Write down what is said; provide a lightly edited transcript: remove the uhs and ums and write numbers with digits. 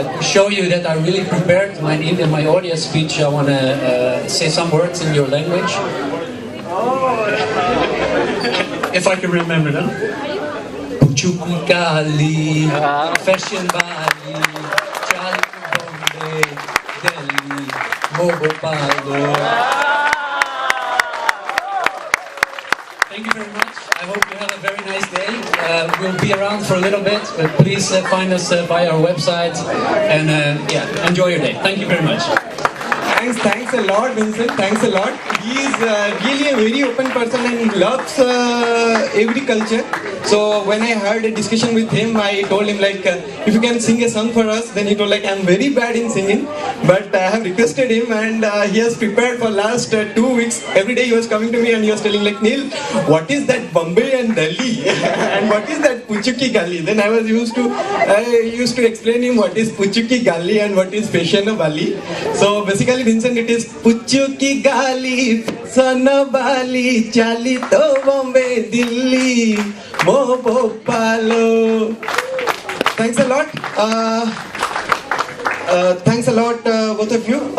to show you that I really prepared my audio speech, I want to say some words in your language. If I can remember them. Puchuki Kali, Fashion Bali, Charlie Bombay, Delhi, Mogopalo. Thank you very much. I hope you have a very nice day. We'll be around for a little bit, but please find us via our website and yeah, enjoy your day. Thank you very much. Thanks a lot, Vincent. Thanks a lot. He is really a very open person and he loves every culture. So when I heard a discussion with him, I told him like, if you can sing a song for us, then he told like, I'm very bad in singing, but I have requested him and he has prepared for last 2 weeks. Every day he was coming to me and he was telling like, Neil, what is that Bombay and Delhi? And what is that Puchuki Gali? Then I used to explain him what is Puchuki Gali and what is Fashion Bali. So basically, Vincent, it is Puchuki Gali, Sana Bali, Chali to Bombay, Delhi, Mogopalo. Thanks a lot. Thanks a lot, both of you.